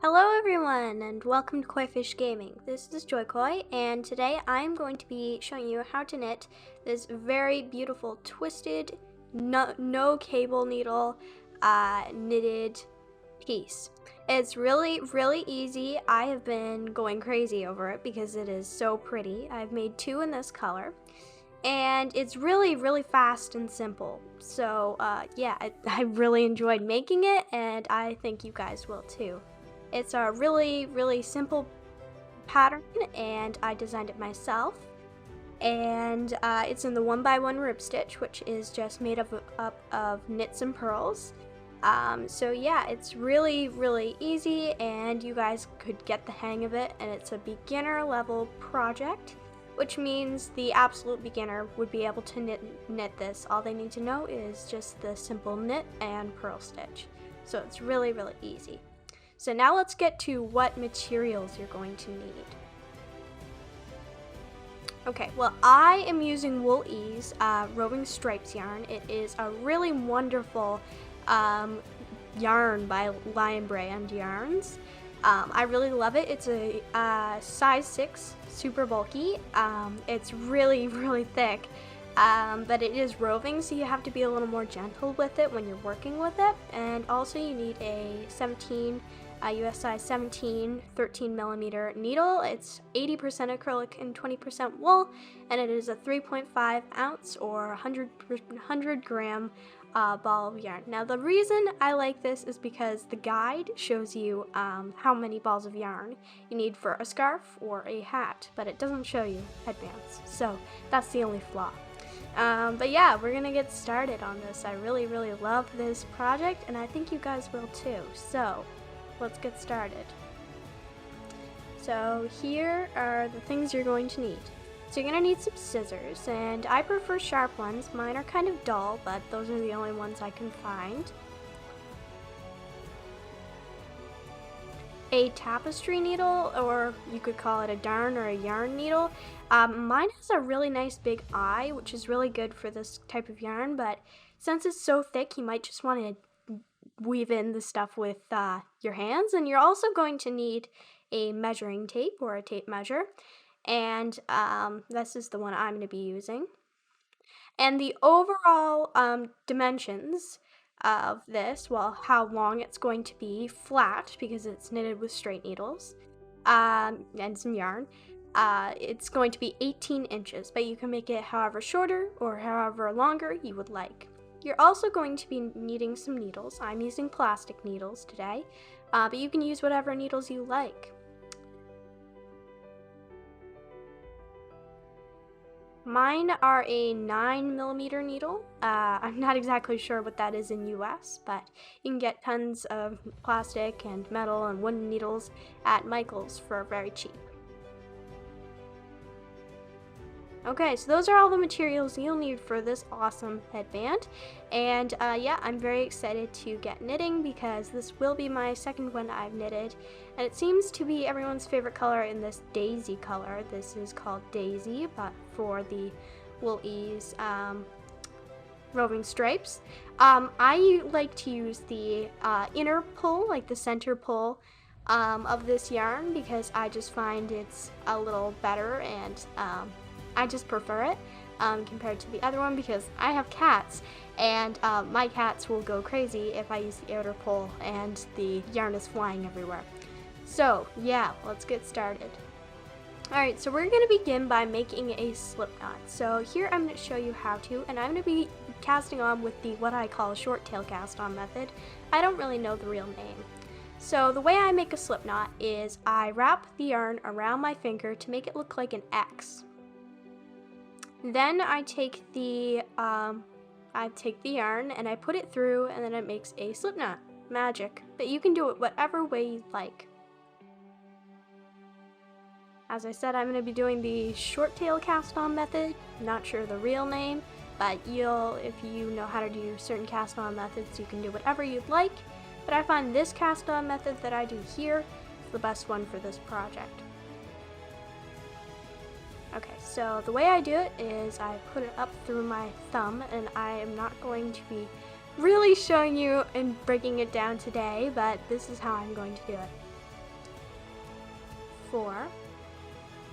Hello everyone and welcome to Koi Fish Gaming. This is JoyKoi and today I'm going to be showing you how to knit this very beautiful twisted, no cable needle knitted piece. It's really easy. I have been going crazy over it because it is so pretty. I've made two in this color. And it's really fast and simple. So yeah, I really enjoyed making it and I think you guys will too. It's a really simple pattern and I designed it myself. And it's in the 1x1 rib stitch, which is just made up of knits and purls. So yeah, it's really easy and you guys could get the hang of it, and it's a beginner level project, which means the absolute beginner would be able to knit this. All they need to know is just the simple knit and purl stitch. So it's really easy. So now let's get to what materials you're going to need. Okay, well I am using Wool Ease Roving Stripes yarn. It is a really wonderful yarn by Lion Brand Yarns. I really love it. It's a size 6, super bulky. It's really thick, but it is roving, so you have to be a little more gentle with it when you're working with it. And also you need a 17 US size 17 13mm needle. It's 80% acrylic and 20% wool, and it is a 3.5 ounce or 100 gram ball of yarn. Now the reason I like this is because the guide shows you how many balls of yarn you need for a scarf or a hat, but it doesn't show you headbands, so that's the only flaw. But yeah, we're gonna get started on this. I really love this project and I think you guys will too, so let's get started. So here are the things you're going to need. So you're going to need some scissors, and I prefer sharp ones. Mine are kind of dull, but those are the only ones I can find. A tapestry needle, or you could call it a darn or a yarn needle. Mine has a really nice big eye, which is really good for this type of yarn, but since it's so thick, you might just want to weave in the stuff with your hands. And you're also going to need a measuring tape or a tape measure, and this is the one I'm going to be using. And the overall dimensions of this, well, how long it's going to be flat because it's knitted with straight needles and some yarn, it's going to be 18 inches, but you can make it however shorter or however longer you would like. You're also going to be needing some needles. I'm using plastic needles today, but you can use whatever needles you like. Mine are a 9mm needle. I'm not exactly sure what that is in US, but you can get tons of plastic and metal and wooden needles at Michael's for very cheap. Okay, so those are all the materials you'll need for this awesome headband, and yeah, I'm very excited to get knitting because this will be my second one I've knitted, and it seems to be everyone's favorite color in this daisy color. This is called Daisy, but for the Wool Ease Roving Stripes. I like to use the inner pull, like the center pull of this yarn, because I just find it's a little better, and I just prefer it compared to the other one because I have cats, and my cats will go crazy if I use the outer pull and the yarn is flying everywhere. So yeah, let's get started. Alright, so we're going to begin by making a slip knot. So here I'm going to show you how to, and I'm going to be casting on with the what I call short tail cast on method. I don't really know the real name. So the way I make a slip knot is I wrap the yarn around my finger to make it look like an X. Then I take the yarn and I put it through, and then it makes a slip knot. Magic. But you can do it whatever way you like. As I said, I'm going to be doing the short tail cast on method. Not sure the real name, but if you know how to do certain cast on methods, you can do whatever you'd like. But I find this cast on method that I do here is the best one for this project. Okay, so the way I do it is I put it up through my thumb, and I am not going to be really showing you and breaking it down today, but this is how I'm going to do it. 4.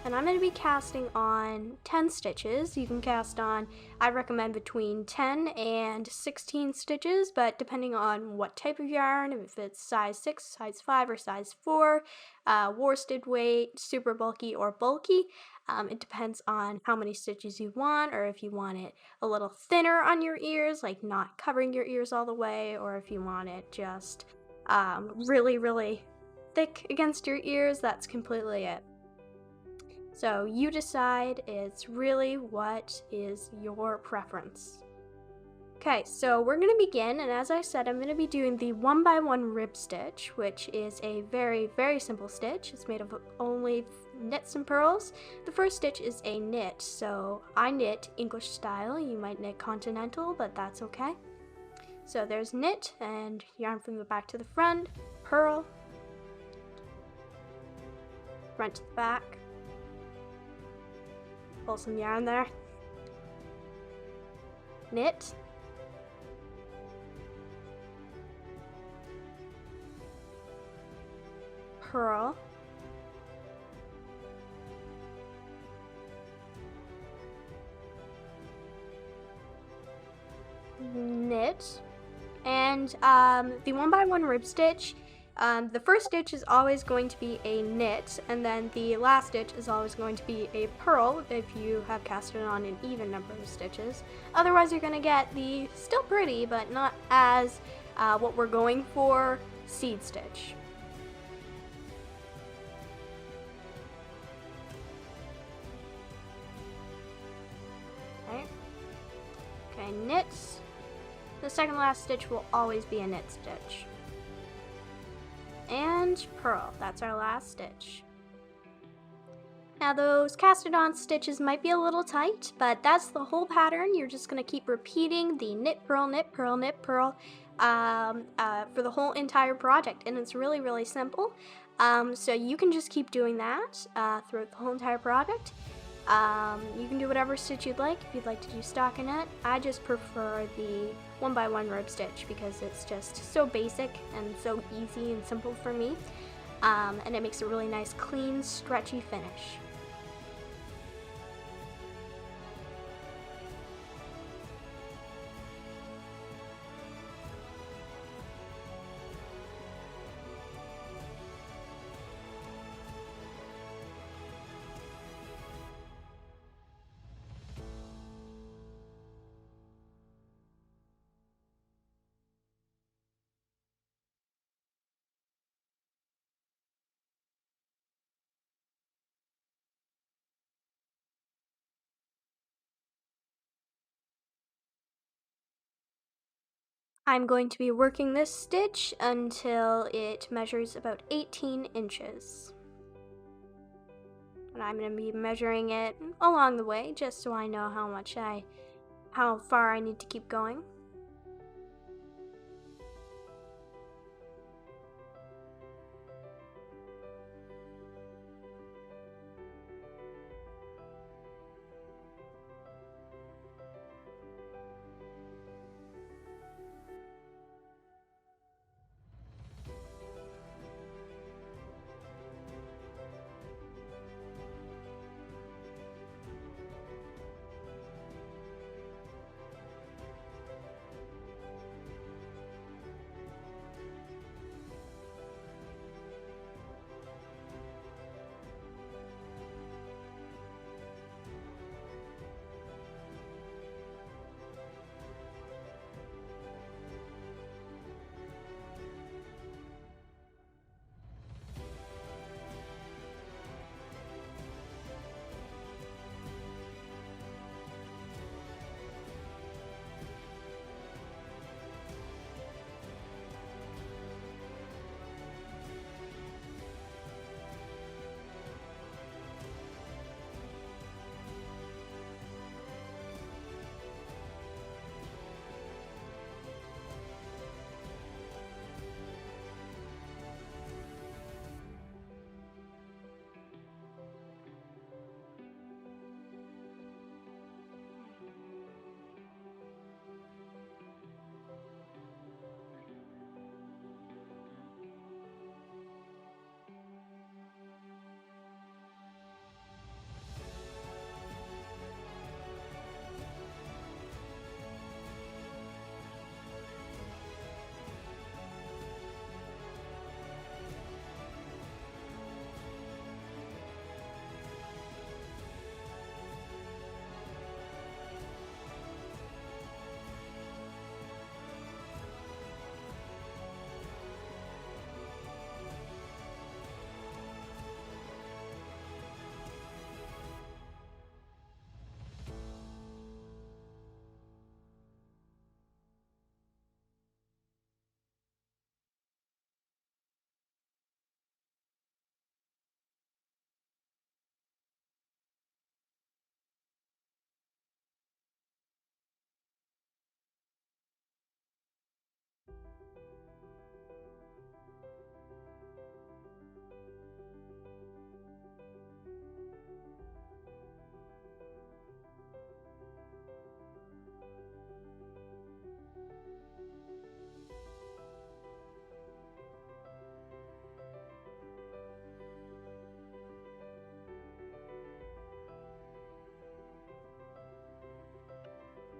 And I'm going to be casting on 10 stitches. You can cast on, I recommend between 10 and 16 stitches, but depending on what type of yarn, if it's size 6, size 5, or size 4, worsted weight, super bulky, or bulky, it depends on how many stitches you want, or if you want it a little thinner on your ears, like not covering your ears all the way, or if you want it just really, really thick against your ears, that's completely it. So you decide, it's really what is your preference. Okay, so we're going to begin, and as I said, I'm going to be doing the 1x1 rib stitch, which is a very, very simple stitch. It's made of only knits and purls. The first stitch is a knit, so I knit English style. You might knit continental, but that's okay. So there's knit, and yarn from the back to the front, purl, front to the back, pull some yarn there, knit, purl, knit, and the 1x1 rib stitch, the first stitch is always going to be a knit, and then the last stitch is always going to be a purl if you have casted on an even number of stitches. Otherwise you're going to get the still pretty but not as what we're going for seed stitch. Okay, knits. The second last stitch will always be a knit stitch. And purl, that's our last stitch. Now those casted on stitches might be a little tight, but that's the whole pattern. You're just going to keep repeating the knit, purl, knit, purl, knit, purl for the whole entire project, and it's really, really simple. So you can just keep doing that throughout the whole entire project. You can do whatever stitch you'd like. If you'd like to do stockinette, I just prefer the 1x1 rib stitch because it's just so basic and so easy and simple for me, and it makes a really nice, clean, stretchy finish. I'm going to be working this stitch until it measures about 18 inches. And I'm going to be measuring it along the way just so I know how far I need to keep going.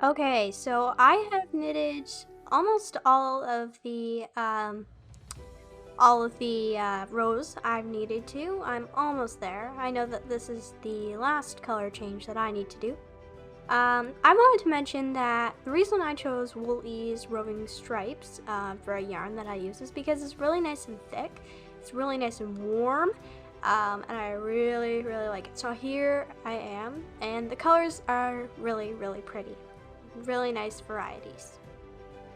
Okay, so I have knitted almost all of the rows I've needed to. I'm almost there. I know that this is the last color change that I need to do. I wanted to mention that the reason I chose Wool Ease Roving Stripes for a yarn that I use is because it's really nice and thick. It's really nice and warm, and I really, really like it. So here I am, and the colors are really, really pretty. Really nice varieties.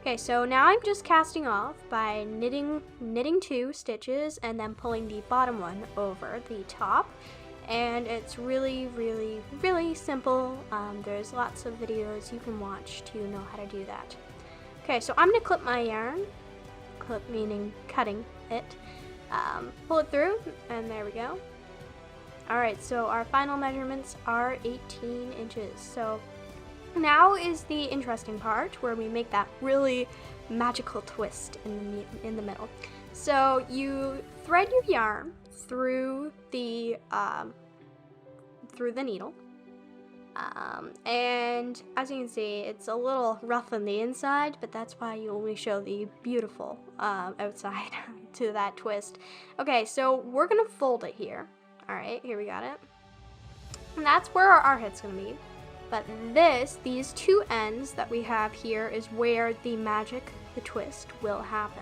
Okay, so now I'm just casting off by knitting 2 stitches and then pulling the bottom one over the top. And it's really, really, really simple. There's lots of videos you can watch to know how to do that. Okay, so I'm gonna clip my yarn. Clip meaning cutting it. Pull it through, and there we go. Alright, so our final measurements are 18 inches. So now is the interesting part where we make that really magical twist in the middle. So you thread your yarn through the needle, and as you can see, it's a little rough on the inside, but that's why you only show the beautiful outside to that twist. Okay, so we're gonna fold it here. All right, here we got it, and that's where our arrowhead's gonna be. But these 2 ends that we have here is where the magic, the twist, will happen.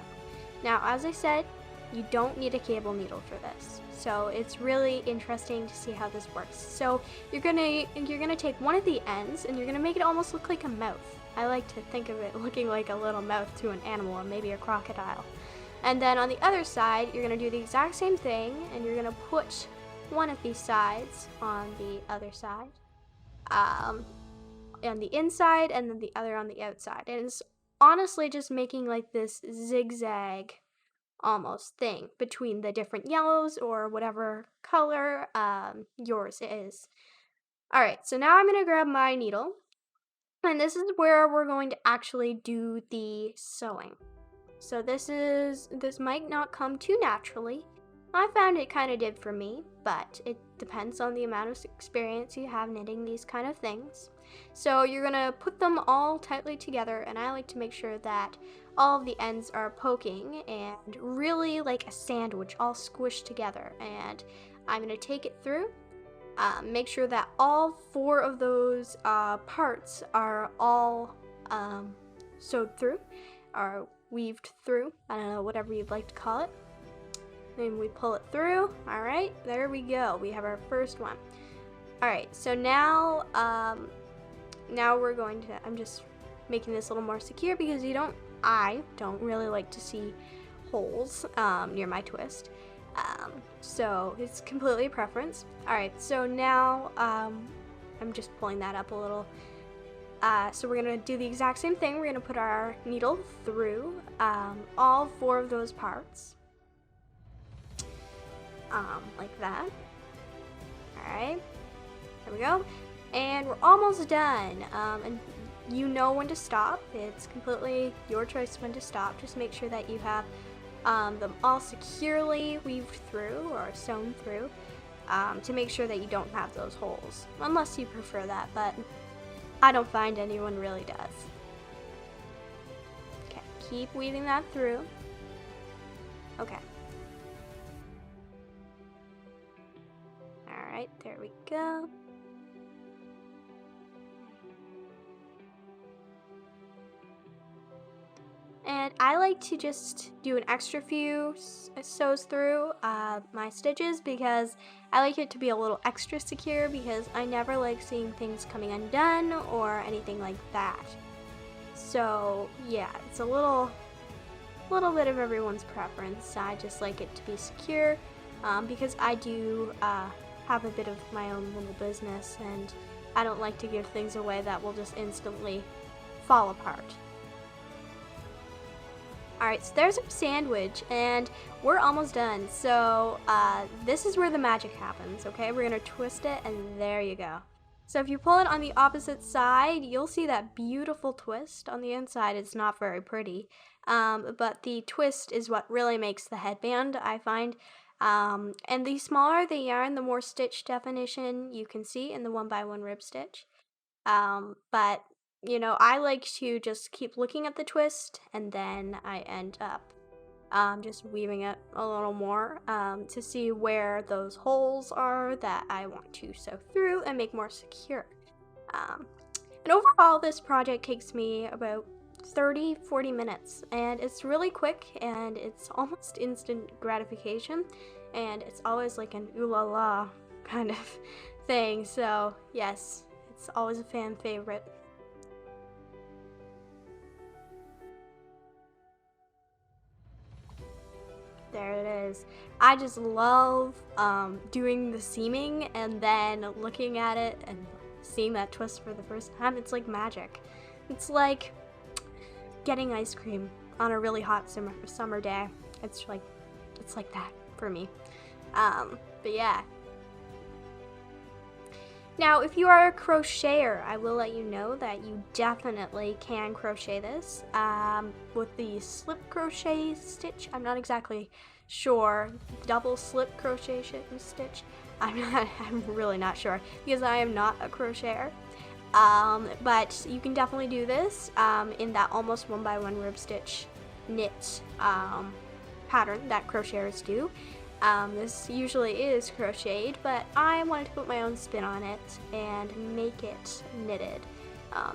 Now, as I said, you don't need a cable needle for this. So it's really interesting to see how this works. So you're gonna take one of the ends and you're gonna make it almost look like a mouth. I like to think of it looking like a little mouth to an animal, or maybe a crocodile. And then on the other side, you're gonna do the exact same thing, and you're gonna put one of these sides on the other side. On the inside, and then the other on the outside. And it's honestly just making like this zigzag almost thing between the different yellows or whatever color yours is. Alright, so now I'm going to grab my needle, and this is where we're going to actually do the sewing. So this might not come too naturally. I found it kind of did for me, but it depends on the amount of experience you have knitting these kind of things. So you're gonna put them all tightly together, and I like to make sure that all of the ends are poking and really like a sandwich, all squished together. And I'm gonna take it through, make sure that all 4 of those parts are all sewed through, or weaved through, I don't know, whatever you'd like to call it. And we pull it through. All right, there we go. We have our first one. All right, so now we're going to, I'm just making this a little more secure because I don't really like to see holes near my twist. So it's completely a preference. All right, so now I'm just pulling that up a little. So we're gonna do the exact same thing. We're gonna put our needle through all 4 of those parts, like that. All right, there we go, and we're almost done. And you know when to stop. It's completely your choice when to stop. Just make sure that you have them all securely weaved through or sewn through, to make sure that you don't have those holes, unless you prefer that, but I don't find anyone really does. Okay, keep weaving that through. Okay. Alright, there we go. And I like to just do an extra few sews through my stitches because I like it to be a little extra secure, because I never like seeing things coming undone or anything like that. So yeah, it's a little bit of everyone's preference. I just like it to be secure because I do have a bit of my own little business, and I don't like to give things away that will just instantly fall apart. Alright, so there's our sandwich, and we're almost done. So this is where the magic happens, okay? We're gonna twist it, and there you go. So if you pull it on the opposite side, you'll see that beautiful twist. On the inside, it's not very pretty, but the twist is what really makes the headband, I find. And the smaller the yarn, the more stitch definition you can see in the 1x1 rib stitch. But you know, I like to just keep looking at the twist, and then I end up just weaving it a little more to see where those holes are that I want to sew through and make more secure. And overall, this project takes me about 30-40 minutes, and it's really quick, and it's almost instant gratification, and it's always like an ooh la la kind of thing. So yes, it's always a fan favorite. There it is. I just love doing the seaming and then looking at it and seeing that twist for the first time. It's like magic. It's like getting ice cream on a really hot summer day. It's like that for me. But yeah. Now, if you are a crocheter, I will let you know that you definitely can crochet this with the slip crochet stitch. I'm not exactly sure. Double slip crochet stitch. I'm really not sure because I am not a crocheter. But you can definitely do this in that almost 1x1 rib stitch knit pattern that crocheters do. This usually is crocheted, but I wanted to put my own spin on it and make it knitted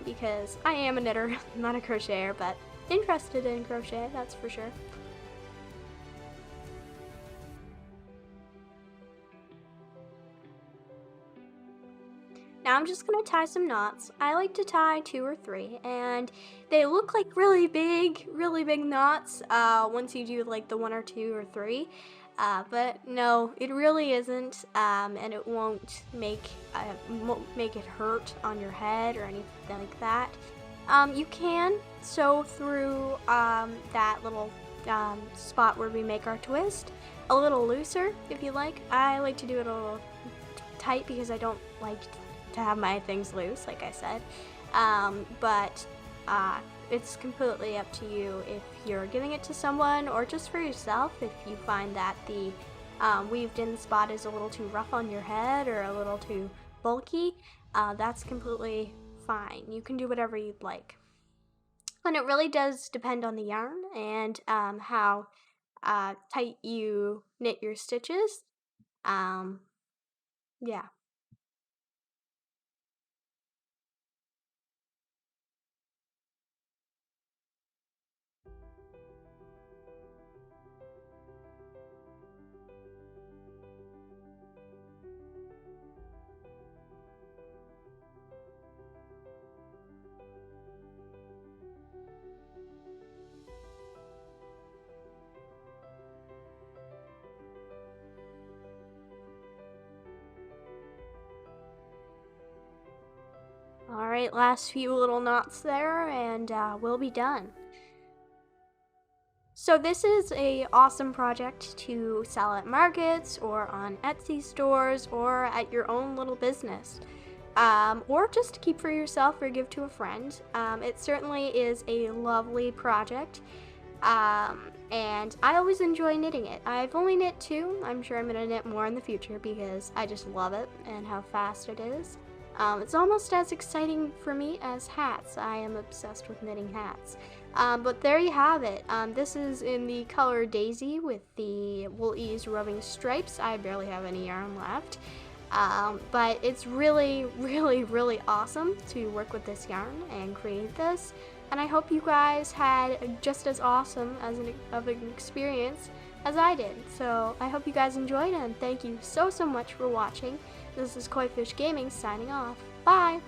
because I am a knitter, not a crocheter, but interested in crochet, that's for sure. Now I'm just going to tie some knots. I like to tie 2 or 3, and they look like really big knots once you do like the 1 or 2 or 3. But no, it really isn't, and it won't make it hurt on your head or anything like that. You can sew through that little spot where we make our twist a little looser if you like. I like to do it a little tight because I don't like to have my things loose, like I said. But it's completely up to you if you're giving it to someone or just for yourself. If you find that the weaved in spot is a little too rough on your head or a little too bulky, that's completely fine. You can do whatever you'd like. And it really does depend on the yarn and how tight you knit your stitches. Yeah. Alright, last few little knots there, and we'll be done. So this is a awesome project to sell at markets or on Etsy stores or at your own little business. Or just to keep for yourself or give to a friend. It certainly is a lovely project. And I always enjoy knitting it. I've only knit 2. I'm sure I'm going to knit more in the future because I just love it and how fast it is. It's almost as exciting for me as hats. I am obsessed with knitting hats. But there you have it. This is in the color Daisy with the Wool Ease rubbing stripes. I barely have any yarn left. But it's really awesome to work with this yarn and create this. And I hope you guys had just as awesome of an experience as I did. So I hope you guys enjoyed, and thank you so much for watching. This is Koi Fish Gaming signing off. Bye!